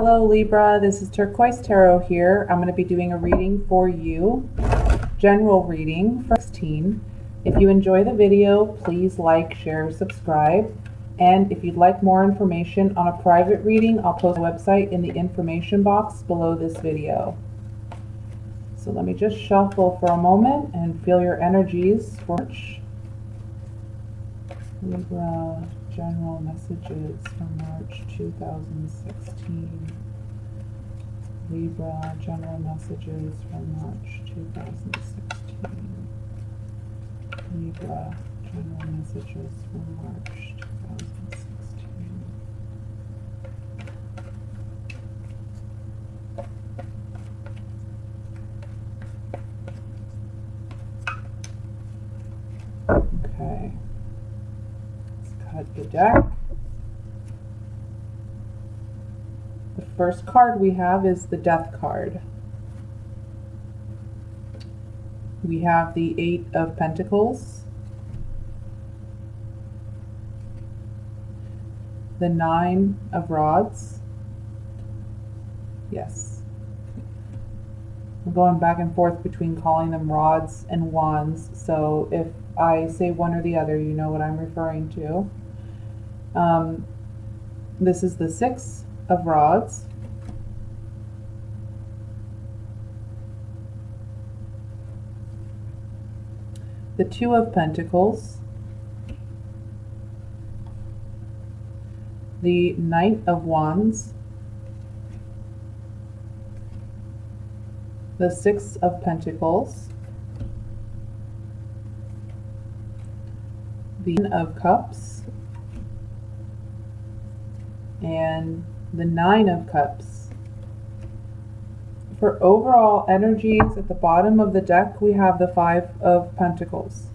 Hello Libra, this is Turquoise Tarot here. I'm going to be doing a reading for you, general reading for 16. If you enjoy the video, please like, share, subscribe. And if you'd like more information on a private reading, I'll post my website in the information box below this video. So let me just shuffle for a moment and feel your energies for March. Libra, general messages for March 2016. Libra, general messages for March 2016. Libra, general messages for March 2016. Okay. Let's cut the deck. The first card we have is the Death card. We have the Eight of Pentacles, the Nine of Rods. Yes. I'm going back and forth between calling them rods and wands, so if I say one or the other, you know what I'm referring to. This is the Six of Rods, the Two of Pentacles, the Knight of Wands, the Six of Pentacles, the Ten of Cups, and the Nine of Cups. For overall energies, at the bottom of the deck, we have the Five of Pentacles.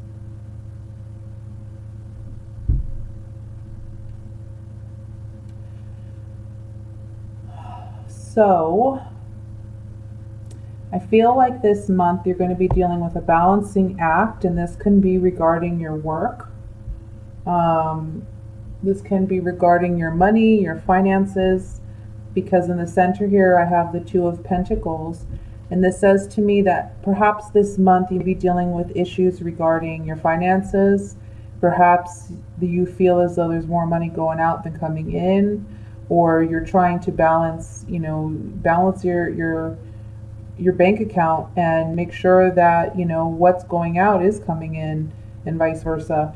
So, I feel like this month you're going to be dealing with a balancing act, and this can be regarding your work. This can be regarding your money, your finances, because in the center here I have the Two of Pentacles, and this says to me that perhaps this month you'll be dealing with issues regarding your finances. Perhaps you feel as though there's more money going out than coming in, or you're trying to balance, balance your bank account and make sure that, what's going out is coming in, and vice versa.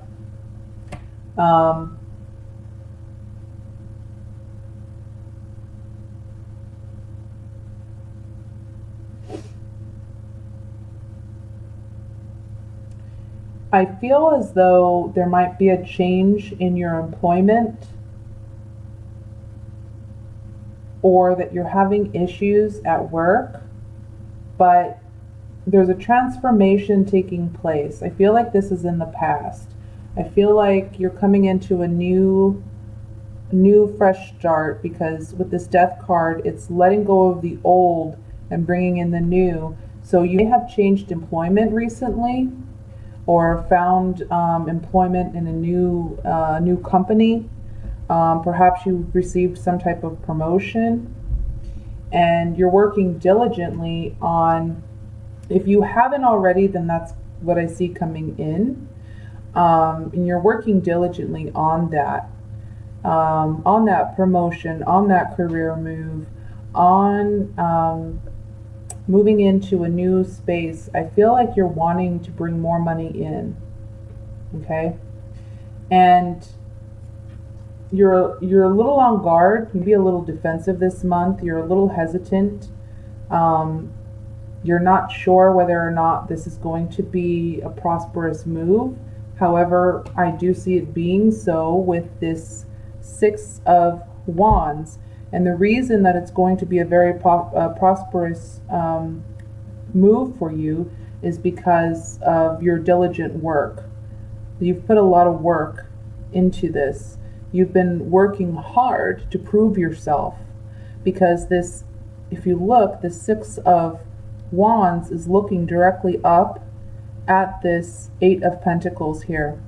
I feel as though there might be a change in your employment, or that you're having issues at work, but there's a transformation taking place. I feel like this is in the past. I feel like you're coming into a new fresh start, because with this Death card, it's letting go of the old and bringing in the new. So you may have changed employment recently, or found employment in a new company. Perhaps you received some type of promotion, and you're working diligently on, if you haven't already, then that's what I see coming in. And you're working diligently on that promotion, on that career move, on moving into a new space. I feel like you're wanting to bring more money in, okay? And you're a little on guard, maybe a little defensive this month. You're a little hesitant. You're not sure whether or not this is going to be a prosperous move. However, I do see it being so with this Six of Wands. And the reason that it's going to be a very prosperous move for you is because of your diligent work. You've put a lot of work into this. You've been working hard to prove yourself, because this, if you look, the Six of Wands is looking directly up at this Eight of Pentacles here.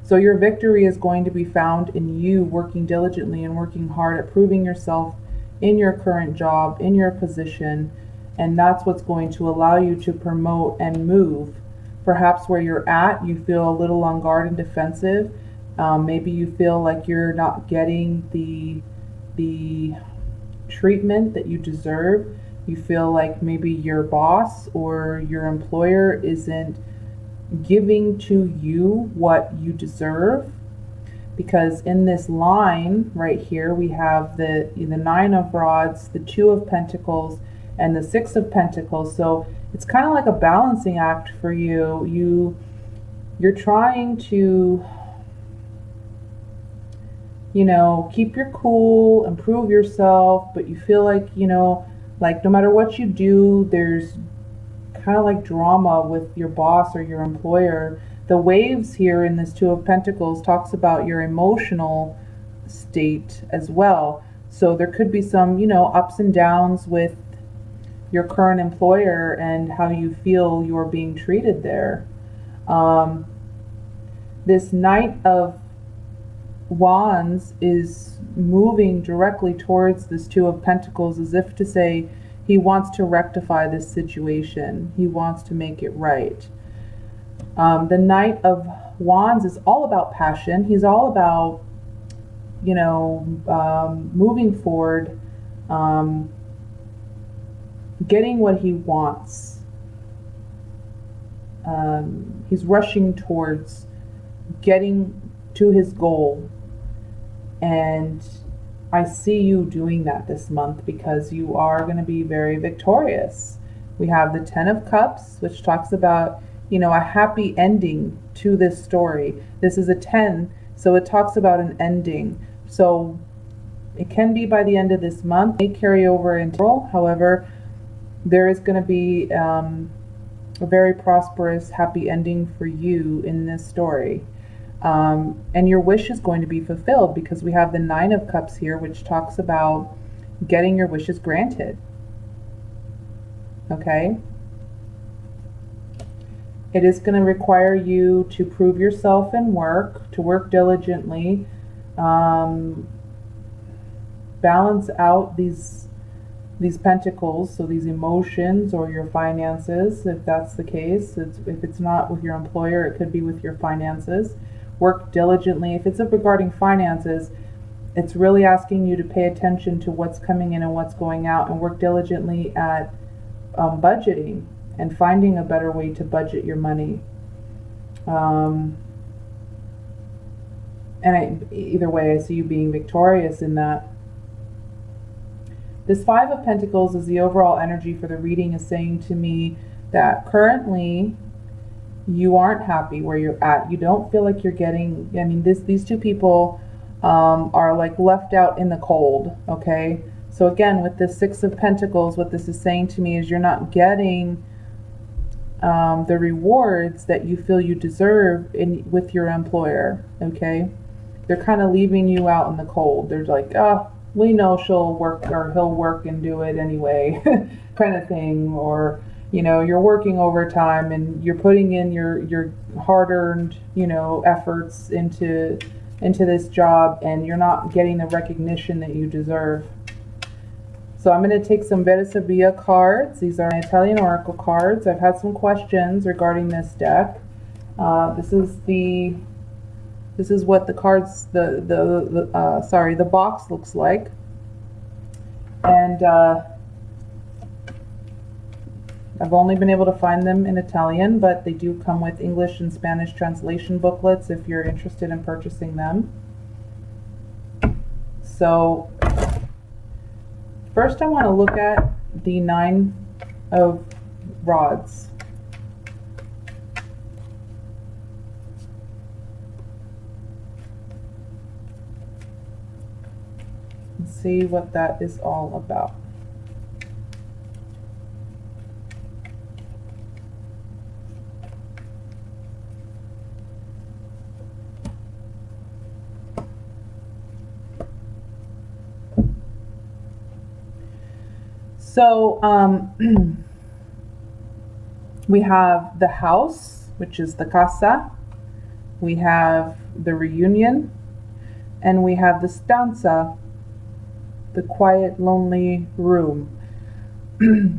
So your victory is going to be found in you working diligently and working hard at proving yourself in your current job, in your position, and that's what's going to allow you to promote and move. Perhaps where you're at, you feel a little on guard and defensive. Maybe you feel like you're not getting the treatment that you deserve. You feel like maybe your boss or your employer isn't giving to you what you deserve. Because in this line right here, we have the Nine of Rods, the Two of Pentacles, and the Six of Pentacles. So it's kind of like a balancing act for you. You're trying to, you know, keep your cool, improve yourself, but you feel like, you know, like no matter what you do, there's kind of like drama with your boss or your employer. The waves here in this Two of Pentacles talks about your emotional state as well. So there could be some, you know, ups and downs with your current employer and how you feel you're being treated there. This Knight of Wands is moving directly towards this Two of Pentacles as if to say he wants to rectify this situation. He wants to make it right. The Knight of Wands is all about passion. He's all about, you know, moving forward, getting what he wants. He's rushing towards getting to his goal. And I see you doing that this month because you are going to be very victorious. We have the Ten of Cups, which talks about, you know, a happy ending to this story. This is a 10, so it talks about an ending. So it can be by the end of this month. It may carry over into April. However, there is going to be a very prosperous, happy ending for you in this story. And your wish is going to be fulfilled because we have the Nine of Cups here, which talks about getting your wishes granted. Okay? It is going to require you to prove yourself in work, to work diligently, balance out these pentacles, so these emotions or your finances, if that's the case. If it's not with your employer, it could be with your finances. Work diligently. If it's regarding finances, it's really asking you to pay attention to what's coming in and what's going out, and work diligently at budgeting and finding a better way to budget your money. Either way, I see you being victorious in that. This Five of Pentacles is the overall energy for the reading, is saying to me that currently you aren't happy where you're at. You don't feel like you're getting, I mean, these two people are like left out in the cold, okay? So again, with this Six of Pentacles, what this is saying to me is you're not getting the rewards that you feel you deserve with your employer, okay? They're kind of leaving you out in the cold. They're like, oh, we know she'll work, or he'll work and do it anyway, kind of thing. Or, you know, you're working overtime and you're putting in your hard-earned, you know, efforts into this job, and you're not getting the recognition that you deserve. So I'm going to take some Verisabia cards. These are my Italian Oracle cards. I've had some questions regarding this deck. This is what the cards, the box looks like. And I've only been able to find them in Italian, but they do come with English and Spanish translation booklets if you're interested in purchasing them. So first I want to look at the Nine of Rods. And see what that is all about. So we have the house, which is the casa, we have the reunion, and we have the stanza, the quiet, lonely room.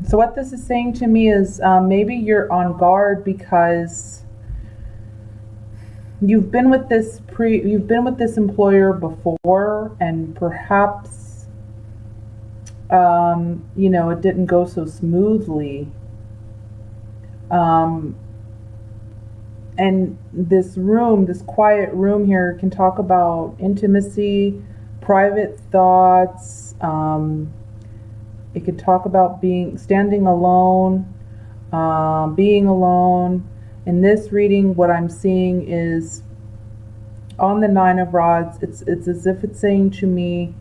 So what this is saying to me is maybe you're on guard because you've been with this employer before, and perhaps you know, it didn't go so smoothly. And this room, this quiet room here, can talk about intimacy, private thoughts. It could talk about standing alone, being alone. In this reading, what I'm seeing is on the Nine of Rods, it's as if it's saying to me,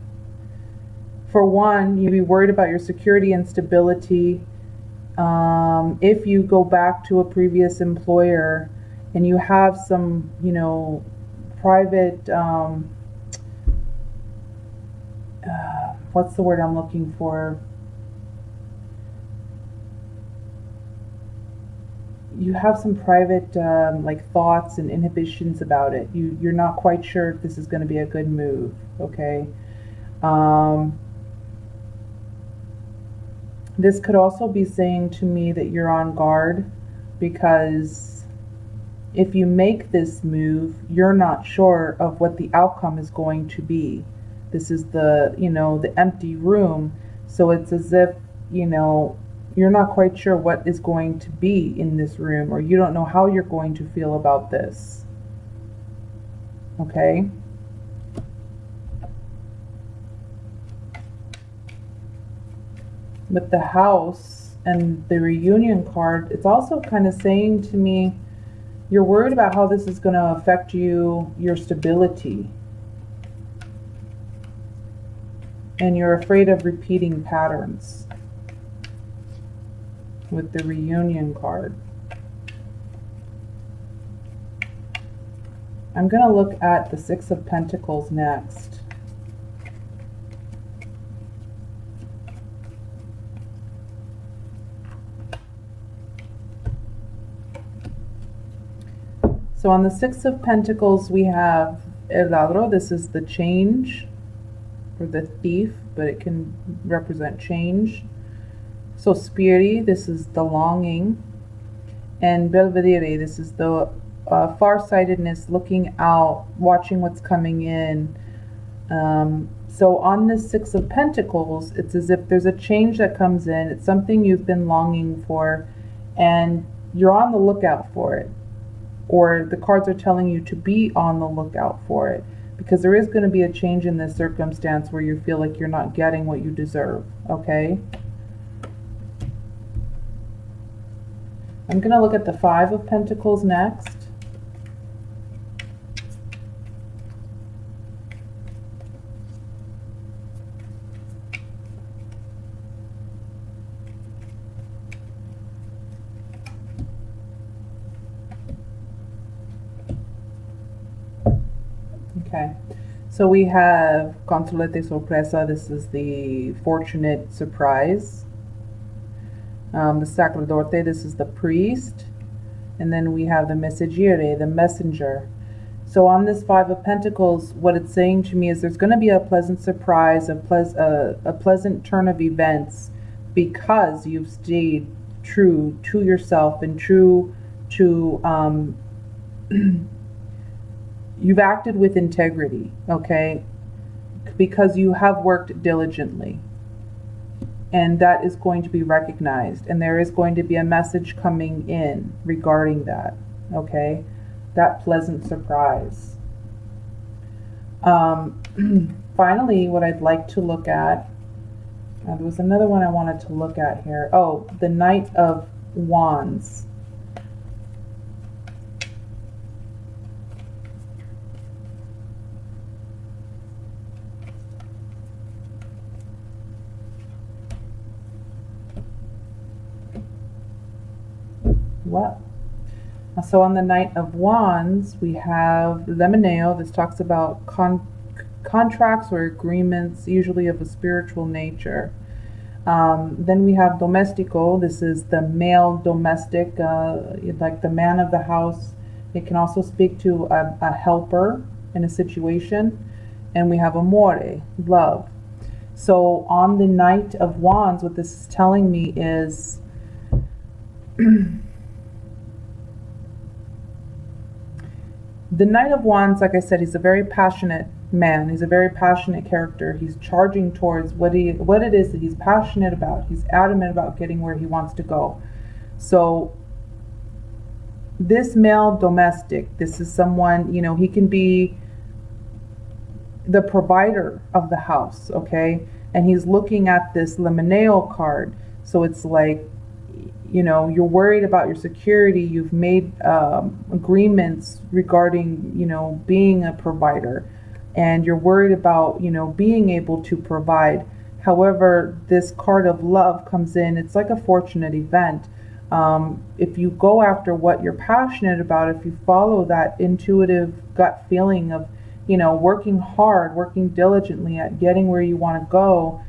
for one, you'd be worried about your security and stability. If you go back to a previous employer and you have some, you know, private, what's the word I'm looking for? You have some private like thoughts and inhibitions about it. You're not quite sure if this is going to be a good move, okay? This could also be saying to me that you're on guard because if you make this move, you're not sure of what the outcome is going to be. This is the, you know, the empty room. So it's as if, you know, you're not quite sure what is going to be in this room, or you don't know how you're going to feel about this. Okay? With the House and the reunion card, it's also kind of saying to me, you're worried about how this is going to affect you, your stability. And you're afraid of repeating patterns with the reunion card. I'm going to look at the Six of Pentacles next. So on the Six of Pentacles, we have El Ladro. This is the change, or the thief, but it can represent change. Sospiri, this is the longing. And Belvedere, this is the farsightedness, looking out, watching what's coming in. So on this Six of Pentacles, it's as if there's a change that comes in. It's something you've been longing for, and you're on the lookout for it. Or the cards are telling you to be on the lookout for it, because there is going to be a change in this circumstance where you feel like you're not getting what you deserve, okay? I'm going to look at the Five of Pentacles next. Okay, so we have Consolete Sorpresa. This is the fortunate surprise. The Sacerdote, this is the priest. And then we have the Messagiere, the messenger. So on this Five of Pentacles, what it's saying to me is there's going to be a pleasant surprise, a pleasant turn of events, because you've stayed true to yourself and true to you've acted with integrity, okay? Because you have worked diligently. And that is going to be recognized. And there is going to be a message coming in regarding that, okay? That pleasant surprise. Finally, what I'd like to look at, there was another one I wanted to look at here. Oh, the Knight of Wands. What? So on the Knight of Wands, we have Lemoneo. This talks about contracts or agreements, usually of a spiritual nature. Then we have Domestico. This is the male domestic, like the man of the house. It can also speak to a helper in a situation. And we have Amore, love. So on the Knight of Wands, what this is telling me is the Knight of Wands, like I said, he's a very passionate man. He's a very passionate character. He's charging towards what it is that he's passionate about. He's adamant about getting where he wants to go. So this male domestic, this is someone, you know, he can be the provider of the house, okay? And he's looking at this Liminal card. So it's like, you know, you're worried about your security. You've made agreements regarding, you know, being a provider. And you're worried about, you know, being able to provide. However, this card of love comes in. It's like a fortunate event. If you go after what you're passionate about, if you follow that intuitive gut feeling of, you know, working hard, working diligently at getting where you want to go,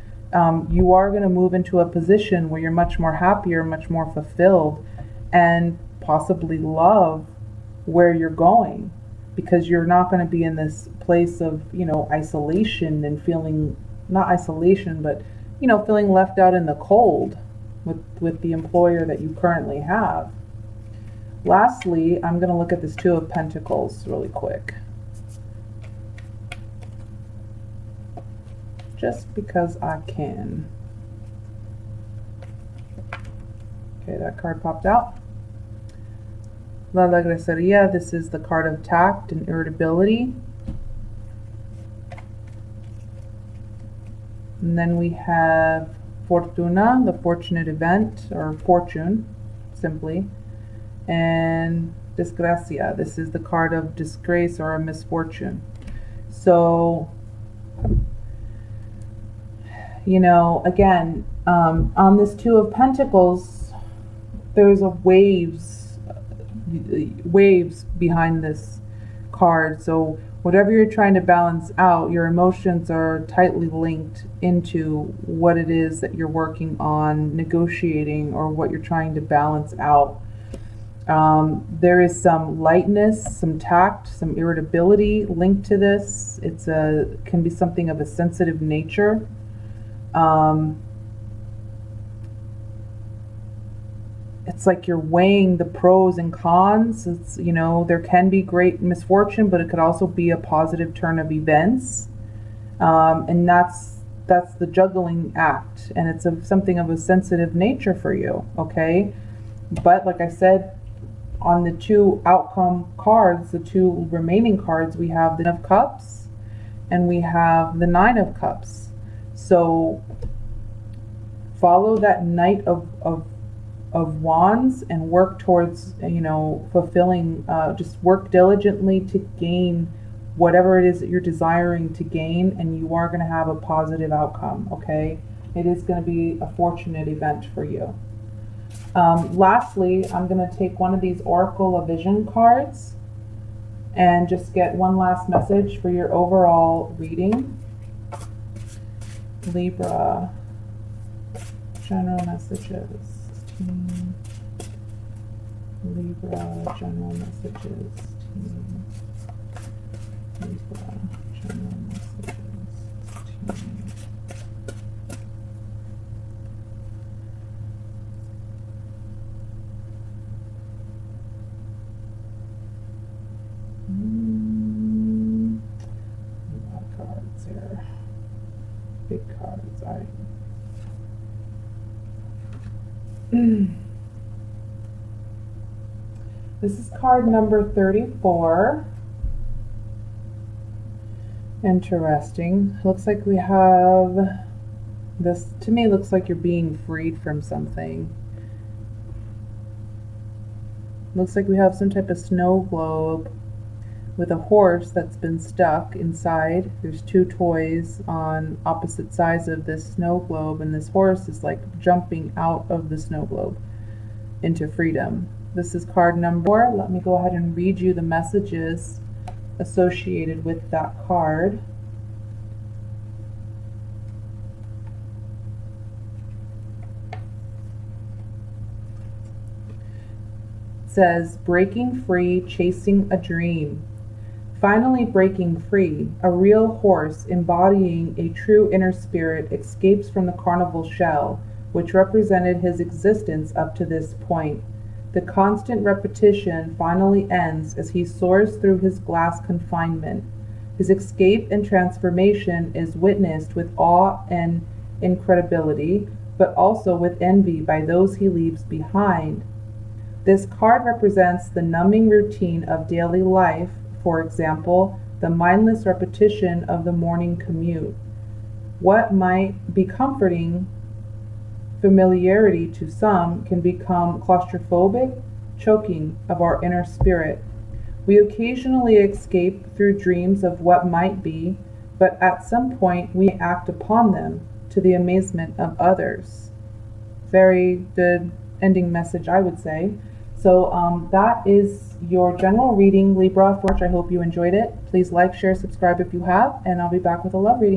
you are going to move into a position where you're much more happier, much more fulfilled, and possibly love where you're going, because you're not going to be in this place of, you know, isolation and feeling, not isolation, but, you know, feeling left out in the cold with the employer that you currently have. Lastly, I'm going to look at this Two of Pentacles really quick, just because I can. Okay, that card popped out. La Alegría, this is the card of tact and irritability. And then we have Fortuna, the fortunate event, or fortune, simply. And Desgracia, this is the card of disgrace or a misfortune. So, you know, again, on this Two of Pentacles, there's a waves behind this card. So whatever you're trying to balance out, your emotions are tightly linked into what it is that you're working on, negotiating, or what you're trying to balance out. There is some lightness, some tact, some irritability linked to this. Can be something of a sensitive nature. It's like you're weighing the pros and cons. It's, you know, there can be great misfortune, but it could also be a positive turn of events. And that's the juggling act, and it's something of a sensitive nature for you, okay? But like I said, on the two outcome cards, the two remaining cards, we have the Ten of Cups and we have the Nine of Cups. So follow that Knight of Wands and work towards, you know, fulfilling, just work diligently to gain whatever it is that you're desiring to gain, and you are going to have a positive outcome, okay? It is going to be a fortunate event for you. Lastly, I'm going to take one of these Oracle of Vision cards and just get one last message for your overall reading. Libra, general messages. Libra, general messages. Libra, general messages. A lot of cards here. Big cards. This is card number 34. Interesting. Looks like we have this. To me, looks like you're being freed from something. Looks like we have some type of snow globe with a horse that's been stuck inside. There's two toys on opposite sides of this snow globe, and this horse is like jumping out of the snow globe into freedom. This is card number 4. Let me go ahead and read you the messages associated with that card. It says, breaking free, chasing a dream. Finally breaking free, a real horse embodying a true inner spirit escapes from the carnival shell, which represented his existence up to this point. The constant repetition finally ends as he soars through his glass confinement. His escape and transformation is witnessed with awe and incredibility, but also with envy by those he leaves behind. This card represents the numbing routine of daily life, for example, the mindless repetition of the morning commute. What might be comforting familiarity to some can become claustrophobic, choking of our inner spirit. We occasionally escape through dreams of what might be, but at some point we act upon them to the amazement of others. Very good ending message, I would say. So that is your general reading, Libra, for March. I hope you enjoyed it. Please like, share, subscribe if you have, and I'll be back with a love reading.